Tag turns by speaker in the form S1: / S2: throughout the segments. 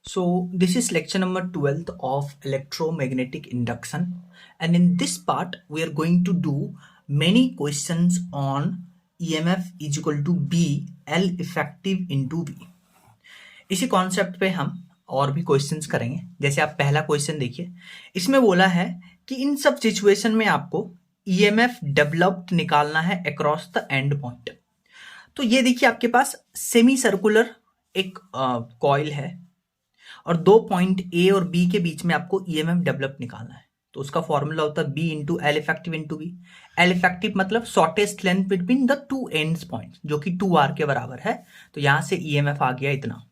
S1: So, this is lecture number 12th of electromagnetic induction, and in this part, we are going to do many questions on EMF is equal to B L effective into V. इसी concept पे हम और भी questions करेंगे। जैसे आप पहला question देखिए, इसमें बोला है कि इन सब सिचुएशन में आपको ईएमएफ डेवलप्ड निकालना है अक्रॉस द एंड पॉइंट। तो ये देखिए आपके पास सेमी सर्कुलर एक कॉइल है और दो पॉइंट ए और बी के बीच में आपको ईएमएफ डेवलप निकालना है। तो उसका फॉर्मूला होता है B into L effective into B. L effective मतलब shortest length between the two ends point, जो कि 2r के बराबर है। तो यहां से ईएमएफ आ गया इतना।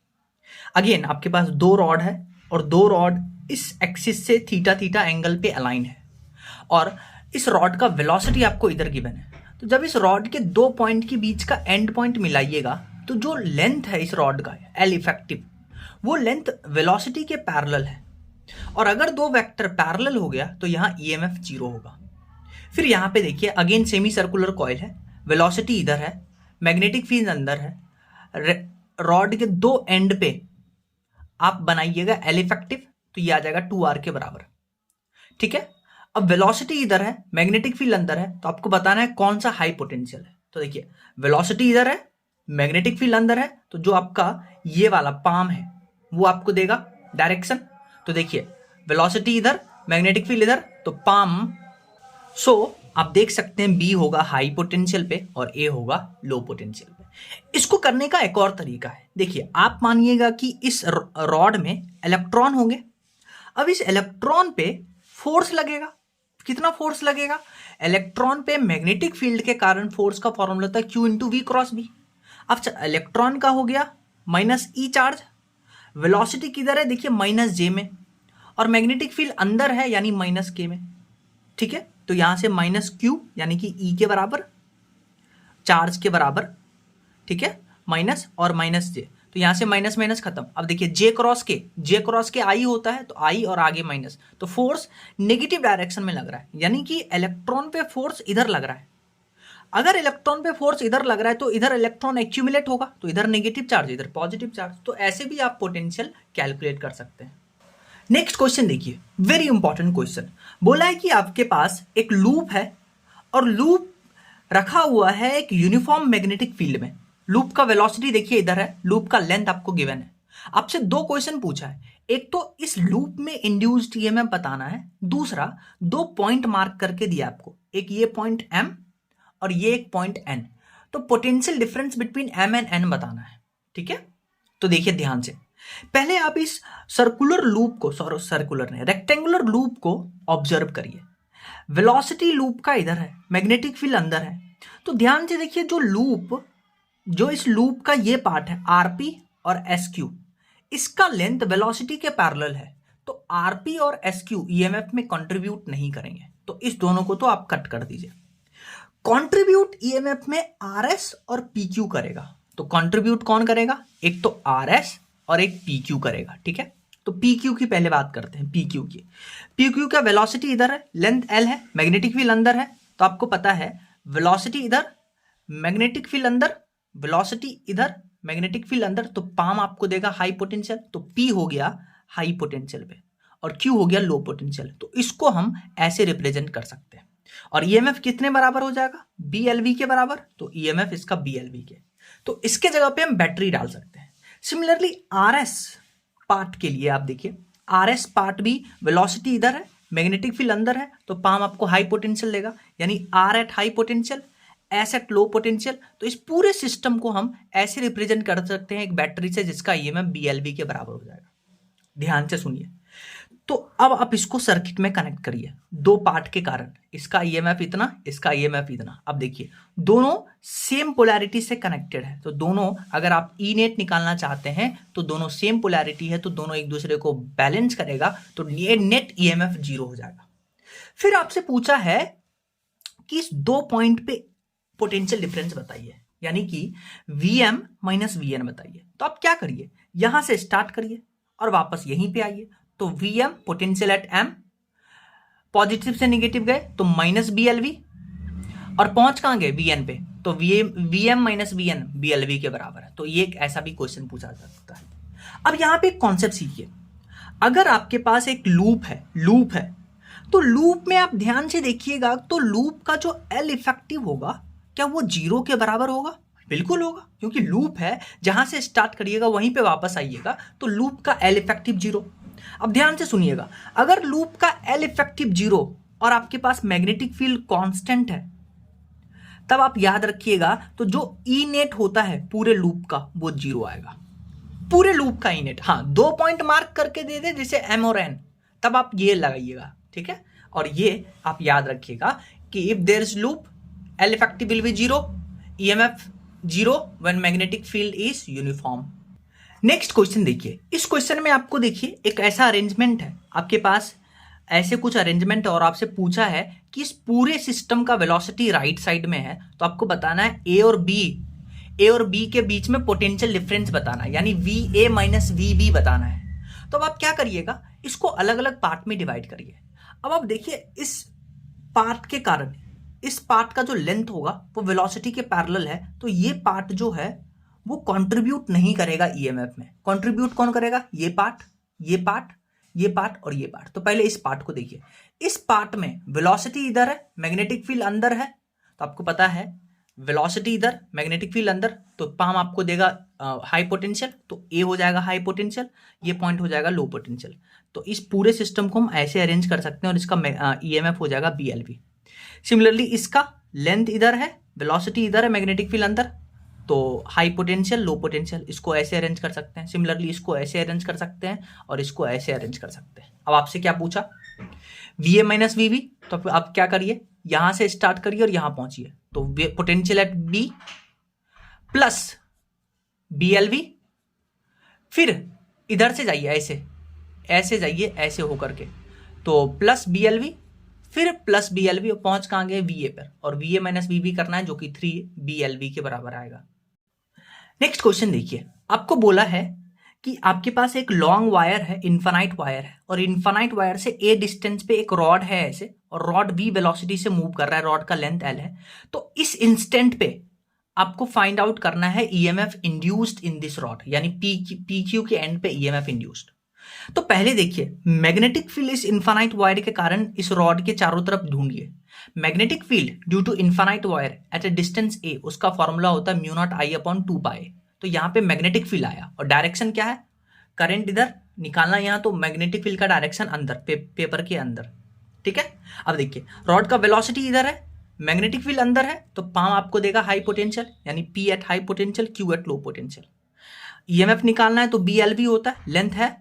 S1: अगेन आपके पास दो रॉड है और दो रॉड इस एक्सिस से थीटा थीटा एंगल पे अलाइन है और इस रॉड का वेलोसिटी आपको इधर गिवन है। तो जब इस रॉड के दो पॉइंट के बीच का एंड पॉइंट मिलाइएगा तो जो लेंथ है इस रॉड का एल इफेक्टिव, वो लेंथ वेलोसिटी के पैरेलल है। और अगर दो वेक्टर पैरेलल हो गया तो यहाँ ईएमएफ 0 होगा। फिर यहाँ पे देखिए अगेन सेमी सर्कुलर कॉइल है, वेलोसिटी इधर है, मैग्नेटिक फील्ड अंदर है। रॉड के दो एंड पे आप बनाइएगा एल इफेक्टिव, तो ये आ जाएगा 2r के बराबर। ठीक है, अब वेलोसिटी इधर है, मैग्नेटिक फील्ड अंदर है, तो आपको बताना है कौन सा हाई पोटेंशियल है। तो देखिए वेलोसिटी इधर है, मैग्नेटिक फील्ड अंदर है, तो जो आपका ये वाला पाम है वो आपको देगा डायरेक्शन। तो देखिए वेलोसिटी इधर, मैग्नेटिक फील्ड इधर, तो पाम। सो आप देख सकते हैं बी होगा हाई पोटेंशियल पे और ए होगा लो पोटेंशियल पे। इसको करने का एक और तरीका है। देखिए आप मानिएगा कि इस रॉड में इलेक्ट्रॉन होंगे। अब इस इलेक्ट्रॉन पे फोर्स लगेगा। कितना फोर्स लगेगा? इलेक्ट्रॉन पे मैग्नेटिक फील्ड के कारण फोर्स का फॉर्मूला था Q into V cross B. अब इलेक्ट्रॉन का हो गया माइनस ई चार्ज, वेलोसिटी किधर है देखिए माइनस जे में, और मैग्नेटिक फील्ड अंदर है यानी माइनस के में। ठीक है, तो यहां से माइनस क्यू यानी कि ई के बराबर, चार्ज के बराबर। ठीक है, माइनस और माइनस जे, तो यहां से माइनस माइनस खत्म। अब देखिए जे क्रॉस के आई होता है, तो आई और आगे माइनस, तो फोर्स नेगेटिव डायरेक्शन में लग रहा है, यानी कि इलेक्ट्रॉन पे फोर्स इधर लग रहा है। अगर इलेक्ट्रॉन पे फोर्स इधर लग रहा है तो इधर इलेक्ट्रॉन एक्यूमुलेट होगा, तो इधर नेगेटिव चार्ज इधर पॉजिटिव चार्ज। तो ऐसे भी आप पोटेंशियल कैलकुलेट कर सकते हैं। नेक्स्ट क्वेश्चन देखिए, वेरी इंपॉर्टेंट क्वेश्चन। बोला है कि आपके पास एक लूप है और लूप रखा हुआ है एक यूनिफॉर्म मैग्नेटिक फील्ड में। लूप का वेलोसिटी देखिए इधर है, लूप का लेंथ आपको गिवन है। आपसे दो क्वेश्चन पूछा है, एक तो इस लूप में इंड्यूस्ड ईएमएफ बताना है, दूसरा दो पॉइंट मार्क करके दिया आपको, एक ये पॉइंट M और ये एक पॉइंट N। तो potential difference between M and N बताना है। ठीक है, तो देखिए ध्यान से, पहले आप इस सर्कुलर लूप को, सर्कुलर नहीं रेक्टेंगुलर लूप को ऑब्जर्व करिए। वेलोसिटी लूप का इधर है, मैग्नेटिक फील्ड अंदर है। तो ध्यान से देखिए जो इस लूप का ये पार्ट है RP और SQ, इसका लेंथ वेलोसिटी के पैरेलल है। तो RP और SQ ईएमएफ में कंट्रीब्यूट नहीं करेंगे, तो इस दोनों को तो आप कट कर दीजिए। कंट्रीब्यूट ईएमएफ में RS और PQ करेगा। तो कंट्रीब्यूट कौन करेगा? एक तो RS और एक PQ करेगा। ठीक है, तो PQ की पहले बात करते हैं। PQ का वेलोसिटी इधर है, लेंथ L है, मैग्नेटिक फील्ड अंदर है। तो आपको पता है वेलोसिटी इधर, मैग्नेटिक फील्ड अंदर, वेलोसिटी इधर, मैग्नेटिक फील्ड अंदर, तो पाम आपको देगा हाई पोटेंशियल। तो P हो गया हाई पोटेंशियल पे और Q हो गया लो पोटेंशियल। तो इसको हम ऐसे रिप्रेजेंट कर सकते हैं। और ईएमएफ कितने बराबर हो जाएगा? BLV के बराबर। तो ईएमएफ इसका BLV के, तो इसके जगह पे हम बैटरी डाल सकते हैं। सिमिलरली RS पार्ट के लिए आप देखिए, RS पार्ट भी वेलोसिटी इधर है, मैग्नेटिक फील्ड अंदर है, तो पाम आपको हाई पोटेंशियल देगा, यानी R at high potential, S at low potential. तो इस पूरे सिस्टम को हम ऐसे रिप्रेजेंट कर सकते हैं एक बैटरी से, जिसका ईएमएफ BLV के बराबर हो जाएगा। ध्यान से सुनिए, तो अब आप इसको सर्किट में कनेक्ट करिए दो पार्ट के कारण, इसका ईएमएफ इतना, इसका ईएमएफ इतना। अब देखिए दोनों सेम पोलैरिटी से कनेक्टेड है, तो दोनों, अगर आप ई नेट निकालना चाहते हैं तो दोनों सेम पोलैरिटी है, तो दोनों एक दूसरे को बैलेंस करेगा, तो ये नेट ईएमएफ 0 हो जाएगा। फिर आपसे पूछा है कि इस दो पॉइंट पे पोटेंशियल डिफरेंस बताइए, यानी कि VM माइनस VN बताइए। तो आप क्या करिए, यहां से स्टार्ट करिए और वापस यहीं पे आइए। तो VM potential at M, positive से नेगेटिव गए तो माइनस BLV, और पहुंच कहां गए VN पे, तो VM माइनस VN BLV के बराबर है। तो ये एक ऐसा भी क्वेश्चन पूछा जा सकता है। अब यहां पे एक कॉन्सेप्ट सीखिए, अगर आपके पास एक लूप है तो लूप में आप ध्यान से देखिएगा तो लूप का जो एल इफेक्टिव होगा क्या वो 0 के बराबर होगा? बिल्कुल होगा, क्योंकि लूप है, जहां से स्टार्ट करिएगा वहीं पे वापस आइएगा, तो लूप का एल इफेक्टिव 0। अब ध्यान से सुनिएगा, अगर लूप का एल इफेक्टिव 0 और आपके पास मैग्नेटिक फील्ड कांस्टेंट है, तब आप याद रखिएगा तो जो ई नेट होता है पूरे लूप का वो 0 आएगा, पूरे लूप का ई नेट। हाँ, 2 पॉइंट मार्क करके दे दे जैसे एम और एन, तब आप ये लगाइएगा, ठीक है। और ये आप याद रखिएगा कि if there is loop L effective will be 0, EMF 0 when magnetic field is uniform. Next question देखिए, इस क्वेश्चन में आपको देखिए एक ऐसा अरेंजमेंट है, आपके पास ऐसे कुछ अरेंजमेंट है और आपसे पूछा है कि इस पूरे सिस्टम का वेलोसिटी राइट साइड में है, तो आपको बताना है ए और बी के बीच में पोटेंशियल डिफरेंस बताना है, यानी V A minus V B बताना है। तो अब आप क्या करिएगा, इसको अलग अलग पार्ट में डिवाइड करिए। अब आप देखिए इस पार्ट के कारण इस पार्ट का जो लेंथ होगा वो वेलोसिटी के पैरेलल है, तो ये पार्ट जो है वो कंट्रीब्यूट नहीं करेगा ईएमएफ में। कंट्रीब्यूट कौन करेगा? ये पार्ट, ये पार्ट, ये पार्ट और ये पार्ट। तो पहले इस पार्ट को देखिए, इस पार्ट में वेलोसिटी इधर है, मैग्नेटिक फील्ड अंदर है, तो आपको पता है वेलोसिटी इधर, मैग्नेटिक फील्ड अंदर, तो पाम आपको देगा हाई पोटेंशियल, तो ए हो जाएगा हाई पोटेंशियल, ये पॉइंट हो जाएगा लो पोटेंशियल। तो इस पूरे सिस्टम को हम ऐसे अरेंज कर सकते हैं और इसका ईएमएफ हो जाएगा बीएलवी। सिमिलरली इसका लेंथ इधर है, वेलोसिटी इधर है, मैग्नेटिक फील्ड अंदर, तो हाई पोटेंशियल लो पोटेंशियल, इसको ऐसे अरेंज कर सकते हैं। सिमिलरली इसको ऐसे अरेंज कर सकते हैं और इसको ऐसे अरेंज कर सकते हैं। अब आपसे क्या पूछा? V A minus V B, तो आप क्या करिए, यहां से स्टार्ट करिए और यहां पहुंचिए, तो potential at B plus B L V, फिर इधर से जाइए ऐसे जाइए ऐसे होकर के, तो प्लस बी एल वी, फिर प्लस बी एल वी, पहुंच कहां गए? वी ए पर, और V A minus V B करना है जो कि 3 बी एल वी के बराबर आएगा। नेक्स्ट क्वेश्चन देखिए, आपको बोला है कि आपके पास एक लॉन्ग वायर है, इन्फानाइट वायर है, और इन्फानाइट वायर से ए डिस्टेंस पे एक रॉड है ऐसे, और रॉड v वेलोसिटी से मूव कर रहा है, रॉड का लेंथ l है। तो इस इंस्टेंट पे आपको फाइंड आउट करना है EMF induced in this rod, यानी पी क्यू के एंड पे ईएमएफ इंड्यूस्ड। तो पहले देखिए, मैग्नेटिक फील्ड इस इन्फानाइट वायर के कारण इस रॉड के चारों तरफ ढूंढिए। Magnetic field due to infinite wire at a distance a, उसका फॉर्मूला होता है mu naught I upon 2 pi. तो यहां पे मैग्नेटिक फील्ड आया और डायरेक्शन क्या है? करंट इधर निकालना, यहां तो मैग्नेटिक फील्ड का डायरेक्शन अंदर, पेपर के अंदर, ठीक है। अब देखिए रॉड का वेलोसिटी इधर है, मैग्नेटिक फील्ड अंदर है, तो पाम आपको देगा हाई पोटेंशियल, यानी P at high potential, Q at low potential. EMF निकालना है तो बी एल भी होता है, लेंथ है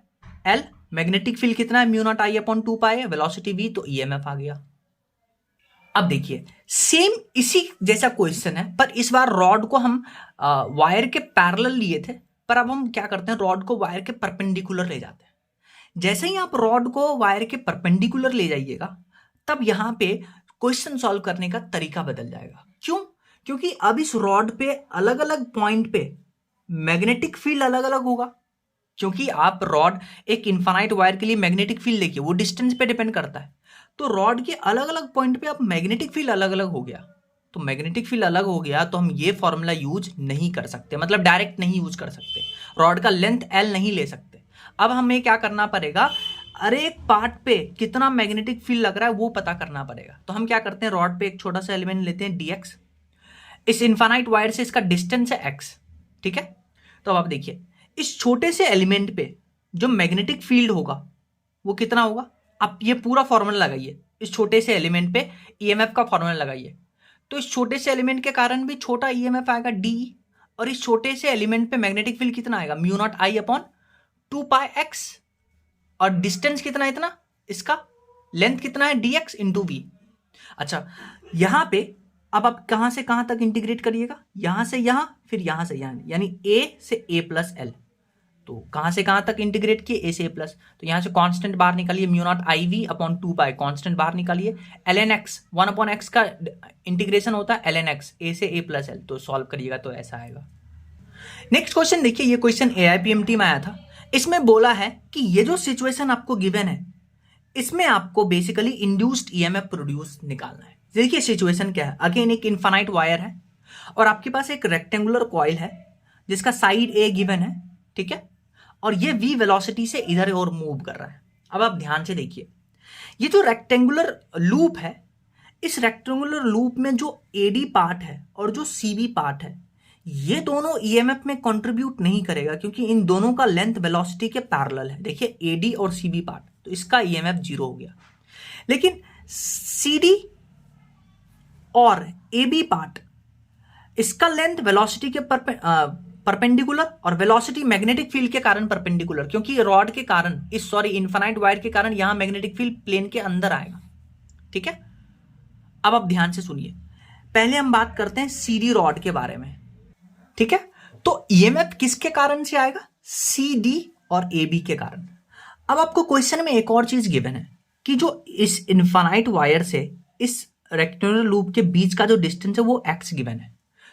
S1: एल, मैग्नेटिक फील्ड कितना है? म्यू नॉट आई अपॉन 2 पाई है, वेलोसिटी वी, तो ईएमएफ आ गया। अब देखिए सेम इसी जैसा क्वेश्चन है, पर इस बार रॉड को हम वायर के पैरेलल लिए थे, पर अब हम क्या करते हैं, रॉड को वायर के परपेंडिकुलर ले जाते हैं। जैसे ही आप रॉड को वायर के परपेंडिकुलर ले जाइएगा, तब यहां पे क्वेश्चन सॉल्व करने का तरीका बदल जाएगा। क्यों? क्योंकि अब इस रॉड पे अलग अलग पॉइंट पे मैग्नेटिक फील्ड अलग अलग होगा, क्योंकि आप रॉड एक इन्फानाइट वायर के लिए मैग्नेटिक फील्ड देखिए, वो डिस्टेंस पे डिपेंड करता है। तो रॉड के अलग अलग पॉइंट पे आप मैग्नेटिक फील्ड अलग अलग हो गया, तो मैग्नेटिक फील्ड अलग हो गया तो हम ये फॉर्मूला यूज नहीं कर सकते, मतलब डायरेक्ट नहीं यूज कर सकते, रॉड का लेंथ एल नहीं ले सकते। अब हमें क्या करना पड़ेगा, अरे एक पार्ट पे कितना मैग्नेटिक फील्ड लग रहा है वो पता करना पड़ेगा। तो हम क्या करते हैं, रॉड पे एक छोटा सा एलिमेंट लेते हैं dx, इस इन्फानाइट वायर से इसका डिस्टेंस है x, ठीक है। तो अब आप देखिए इस छोटे से एलिमेंट पे जो मैग्नेटिक फील्ड होगा वो कितना होगा, आप ये पूरा फॉर्मूला लगाइए, इस छोटे से एलिमेंट पे ईएमएफ का फॉर्मूला लगाइए, तो इस छोटे से एलिमेंट के कारण भी छोटा ईएमएफ आएगा d, और इस छोटे से एलिमेंट पे मैग्नेटिक फील्ड कितना आएगा? Mu naught I upon 2 pi x, और डिस्टेंस कितना है? इतना, इसका लेंथ कितना है? dx into V. अच्छा, यहां पे अब आप कहां से कहां तक इंटीग्रेट करिएगा, यहां से यहां, फिर यहां से यहां, यानी a से a प्लस एल। तो कहां से कहां तक इंटीग्रेट किए? a से a प्लस, तो यहां से कांस्टेंट बाहर निकालिए, mu naught I V upon 2 pi, constant बाहर निकालिए, ln x 1 अपॉन x का इंटीग्रेशन होता है ln x, a से a प्लस एल। तो सॉल्व करिएगा तो ऐसा आएगा। नेक्स्ट क्वेश्चन देखिए, ये क्वेश्चन AIPMT में आया था। इसमें बोला है कि ये जो सिचुएशन आपको गिवन है, इसमें आपको बेसिकली इंड्यूस्ड ईएमएफ प्रोड्यूस निकालना है। देखिए सिचुएशन क्या है, अगेन एक इन्फानाइट वायर है और आपके पास एक रेक्टेंगुलर कॉइल है जिसका साइड ए गिवन है, ठीक है, और ये v वेलोसिटी से इधर और मूव कर रहा है। अब आप ध्यान से देखिए, ये जो रेक्टेंगुलर लूप है, इस रेक्टेंगुलर लूप में जो AD पार्ट है और जो CB पार्ट है, ये दोनों EMF में कंट्रीब्यूट नहीं करेगा क्योंकि इन दोनों का लेंथ वेलोसिटी के पैरेलल है। देखिए AD और CB पार्ट, तो इसका EMF 0 हो गया। लेकिन CD और AB पार्ट, इसका लेंथ वेलोसिटी के परपेंडिकुलर और वेलोसिटी मैग्नेटिक फील्ड के कारण परपेंडिकुलर, क्योंकि रॉड के कारण इनफाइनाइट वायर के कारण यहां मैग्नेटिक फील्ड प्लेन के अंदर आएगा। ठीक है, अब आप ध्यान से सुनिए, पहले हम बात करते हैं CD रॉड के बारे में। ठीक है, तो EMF किसके कारण से आएगा? CD और AB के कारण। अब आपको क्वेश्चन में एक और चीज गिवन है कि जो इस इनफाइनाइट वायर से इस रेक्टेंगुलर लूप के बीच का जो डिस्टेंस है वो x गिवन है।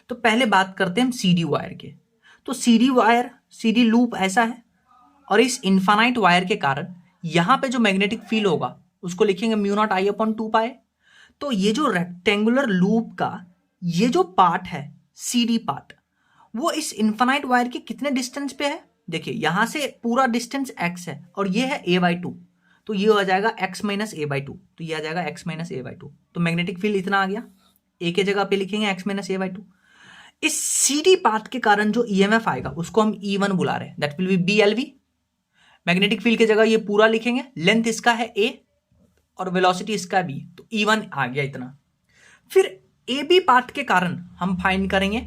S1: तो पहले बात करते हैं हम CD वायर के। तो CD लूप ऐसा है और इस इनफाइनाइट वायर के कारण यहां पे जो मैग्नेटिक फील्ड होगा उसको लिखेंगे μ0I/2π। तो ये जो रेक्टेंगुलर लूप का ये जो पार्ट है CD पार्ट, वो इस इनफाइनाइट वायर के कितने डिस्टेंस पे है? देखिए यहां से पूरा डिस्टेंस x है और ये है a/2, तो ये हो जाएगा x - a/2, तो ये आ जाएगा x - a/2। तो मैग्नेटिक फील्ड इतना आ गया, a के जगह पे लिखेंगे x - a/2। इस CD पाथ के कारण जो EMF आएगा उसको हम E1 बुला रहे हैं, that will be BLV। Magnetic field की जगह ये पूरा लिखेंगे, लेंथ इसका है A और वेलोसिटी इसका है B, तो E1 आ गया इतना। फिर AB पार्ट के कारण हम फाइंड करेंगे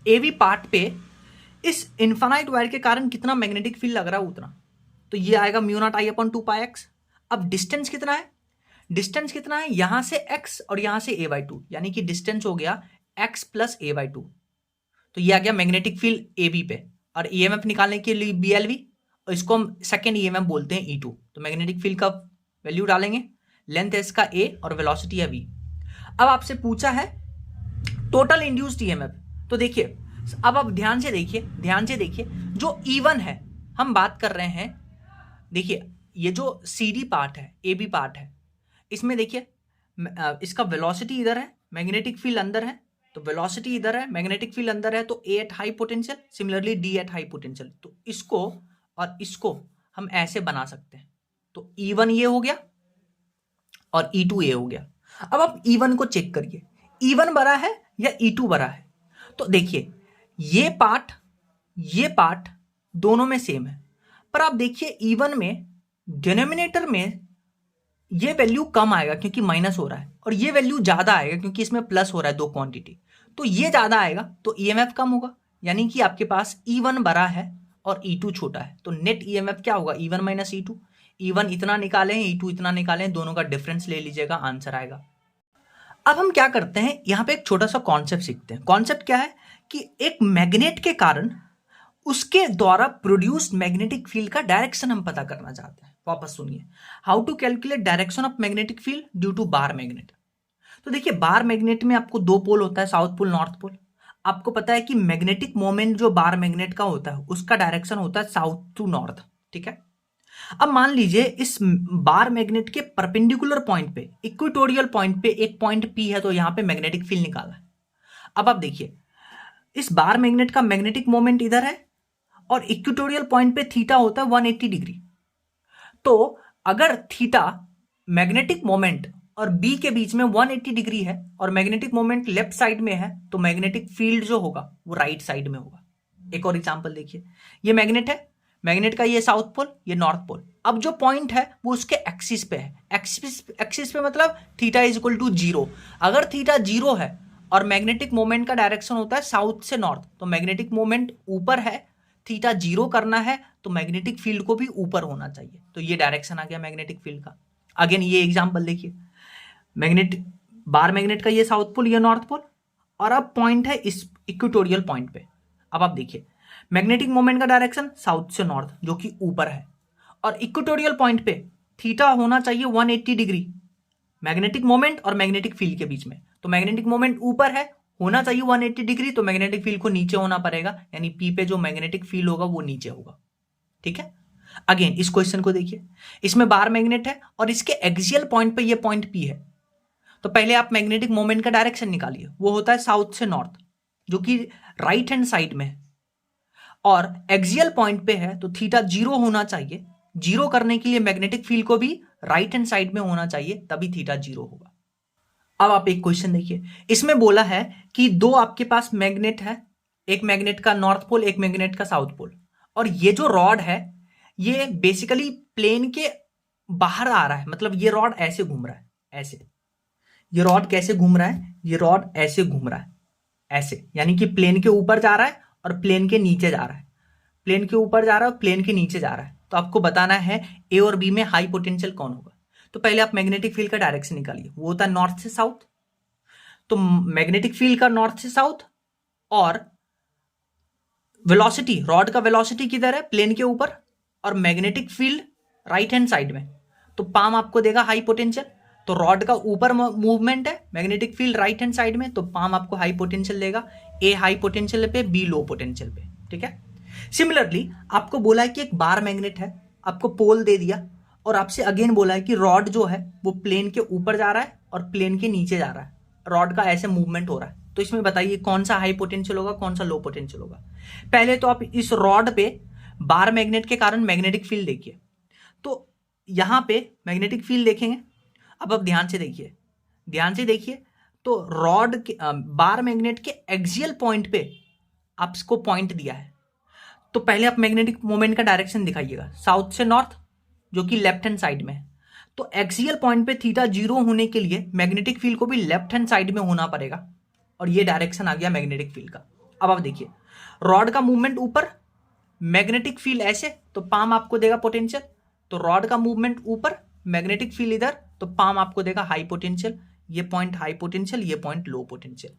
S1: AB पार्ट पे इस इनफाइनाइट वायर के कारण कितना मैग्नेटिक फील्ड लग रहा है उतना, तो ये आएगा μ0I/2πx। अब डिस्टेंस कितना है? डिस्टेंस कितना है? यहां से x और यहां से a/2, यानी कि डिस्टेंस हो गया x + a/2। तो ये आ गया मैग्नेटिक फील्ड AB पे, और EMF निकालने के लिए BLV, और इसको हम सेकेंड EMF बोलते हैं E2। तो मैग्नेटिक फील्ड का वैल्यू डालेंगे, लेंथ है इसका A और वेलोसिटी है V। अब आपसे पूछा है टोटल इंड्यूस्ड EMF, तो देखिए अब आप ध्यान से देखिए जो E1 है हम बात कर रहे हैं। देखिए ये जो CD पार्ट है, AB पार्ट है, इसमें देखिए इसका वेलोसिटी इधर है, मैग्नेटिक फील्ड अंदर है, तो वेलोसिटी इधर है, मैग्नेटिक फील्ड अंदर है, तो A at high potential, similarly D at high potential. तो इसको और इसको हम ऐसे बना सकते हैं। तो E1 ये हो गया और E2 ये हो गया। अब आप E1 को चेक करिए, E1 बड़ा है या E2 बड़ा है? तो देखिए ये पार्ट दोनों में सेम है, पर आप देखिए E1 में डिनोमिनेटर में ये वैल्यू कम आएगा क्योंकि माइनस हो रहा है, और ये वैल्यू ज्यादा आएगा क्योंकि इसमें प्लस हो रहा है दो क्वांटिटी, तो ये ज्यादा आएगा तो EMF कम होगा, यानी कि आपके पास E1 बड़ा है और E2 छोटा है। तो नेट EMF क्या होगा? E1 - E2। E1 इतना निकालें, E2 इतना निकालें, दोनों का डिफरेंस ले लीजिएगा, आंसर आएगा। अब हम क्या करते हैं, यहां पे एक छोटा सा कॉन्सेप्ट सीखते हैं। कॉन्सेप्ट क्या है कि एक मैग्नेट के कारण उसके द्वारा प्रोड्यूस्ड मैग्नेटिक फील्ड का डायरेक्शन हम पता करना चाहते हैं। वापस सुनिए, how to calculate direction of magnetic field due to bar magnet. तो देखिए बार मैग्नेट में आपको दो पोल होता है, साउथ पोल नॉर्थ पोल। आपको पता है कि मैग्नेटिक मोमेंट जो बार मैग्नेट का होता है उसका डायरेक्शन होता है साउथ टू नॉर्थ। ठीक है, अब मान लीजिए इस बार मैग्नेट के परपेंडिकुलर पॉइंट पे, इक्वेटोरियल पॉइंट पे एक पॉइंट P है, तो यहां पे मैग्नेटिक फील्ड निकाला है। अब आप देखिए इस बार मैग्नेट का मैग्नेटिक मोमेंट इधर है और इक्वेटोरियल पॉइंट पे थीटा होता है 180 डिग्री। तो अगर थीटा मैग्नेटिक मोमेंट और B के बीच में 180 डिग्री है और मैग्नेटिक मोमेंट लेफ्ट साइड में है, तो मैग्नेटिक फील्ड जो होगा वो राइट साइड में होगा। एक और एग्जांपल देखिए, ये मैग्नेट है, मैग्नेट का ये साउथ पोल, ये नॉर्थ पोल। अब जो पॉइंट है वो उसके एक्सिस पे है, एक्सिस पे मतलब थीटा = 0। अगर थीटा 0 है और मैग्नेटिक मोमेंट का डायरेक्शन होता है साउथ से नॉर्थ, तो मैग्नेटिक मोमेंट ऊपर है, थीटा 0 करना है तो मैग्नेटिक फील्ड को भी ऊपर होना चाहिए। तो ये डायरेक्शन आ गया मैग्नेटिक फील्ड का। अगेन ये एग्जांपल देखिए, बार मैग्नेट का ये साउथ पोल, ये नॉर्थ पोल, और अब पॉइंट है इस इक्वेटोरियल पॉइंट पे। अब आप देखिए मैग्नेटिक मोमेंट का डायरेक्शन साउथ से नॉर्थ जो कि ऊपर है, और इक्वेटोरियल पॉइंट पे थीटा होना चाहिए 180 डिग्री मैग्नेटिक मोमेंट और मैग्नेटिक फील्ड के बीच में। तो मैग्नेटिक मोमेंट ऊपर है, होना चाहिए 180 डिग्री, तो मैग्नेटिक फील्ड को नीचे होना पड़ेगा, यानी P पे जो मैग्नेटिक फील्ड होगा वो नीचे होगा। ठीक है, अगेन इस क्वेश्चन को देखिए, इसमें बार मैग्नेट है और इसके एक्सियल पॉइंट पे ये पॉइंट P है। तो पहले आप मैग्नेटिक मोमेंट का डायरेक्शन निकालिए, वो होता है साउथ से नॉर्थ जो कि राइट हैंड साइड में है। और एक्सियल पॉइंट पे है तो थीटा 0 होना चाहिए। 0 करने के लिए मैग्नेटिक फील्ड को भी राइट हैंड साइड में होना चाहिए, तभी थीटा 0 होगा। अब आप एक क्वेश्चन देखिए, इसमें बोला है कि दो आपके पास मैग्नेट है, एक मैग्नेट का नॉर्थ पोल, एक मैग्नेट का साउथ पोल, और ये जो रॉड है ये बेसिकली प्लेन के बाहर आ रहा है, मतलब ये रॉड ऐसे घूम रहा है, ऐसे। ये रॉड कैसे घूम रहा है? ये रॉड ऐसे घूम रहा है, ऐसे, यानी कि प्लेन के ऊपर जा रहा है और प्लेन के नीचे जा रहा है, प्लेन के ऊपर जा रहा है और प्लेन के नीचे जा रहा है। तो आपको बताना है ए और बी में हाई पोटेंशियल कौन होगा। तो पहले आप मैग्नेटिक फील्ड का डायरेक्शन निकालिए, वो होता है नॉर्थ से साउथ। तो मैग्नेटिक फील्ड का नॉर्थ से साउथ और वेलोसिटी, रॉड का वेलोसिटी किधर है? प्लेन के ऊपर, और magnetic field right hand side में, तो पाम आपको देगा हाई पोटेंशियल। तो रॉड का ऊपर मूवमेंट है, magnetic field right hand side में, तो पाम आपको हाई पोटेंशियल देगा। ए हाई पोटेंशियल पे, बी लो पोटेंशियल पे, ठीक है। सिमिलरली आपको बोला है कि एक बार मैग्नेट है, आपको पोल दे दिया, और आपसे अगेन बोला है कि रॉड जो है वो प्लेन के ऊपर जा रहा है और प्लेन के नीचे जा रहा है, रॉड का ऐसे मूवमेंट हो रहा है। तो इसमें बताइए कौन सा हाई पोटेंशियल होगा, कौन सा लो पोटेंशियल होगा। पहले तो आप इस रॉड पे बार मैग्नेट के कारण मैग्नेटिक फील्ड देखिए, तो यहां पे मैग्नेटिक फील्ड देखेंगे। अब आप ध्यान से देखिए, ध्यान से देखिए, तो रॉड के बार मैग्नेट के एक्सियल पॉइंट पे आपको पॉइंट दिया है। तो पहले आप मैग्नेटिक मोमेंट का डायरेक्शन दिखाइएगा, साउथ से नॉर्थ, जो कि लेफ्ट हैंड साइड में है। तो एक्सियल पॉइंट पे थीटा 0 होने के लिए मैग्नेटिक फील्ड को भी लेफ्ट हैंड साइड में होना पड़ेगा, और ये डायरेक्शन आ गया मैग्नेटिक फील्ड का। अब आप देखिए, रॉड का मूवमेंट ऊपर, मैग्नेटिक फील्ड ऐसे, तो पाम आपको देगा पोटेंशियल। तो रॉड का मूवमेंट ऊपर, मैग्नेटिक फील्ड इधर, तो पाम आपको देगा हाई पोटेंशियल। ये पॉइंट हाई पोटेंशियल, ये पॉइंट लो पोटेंशियल।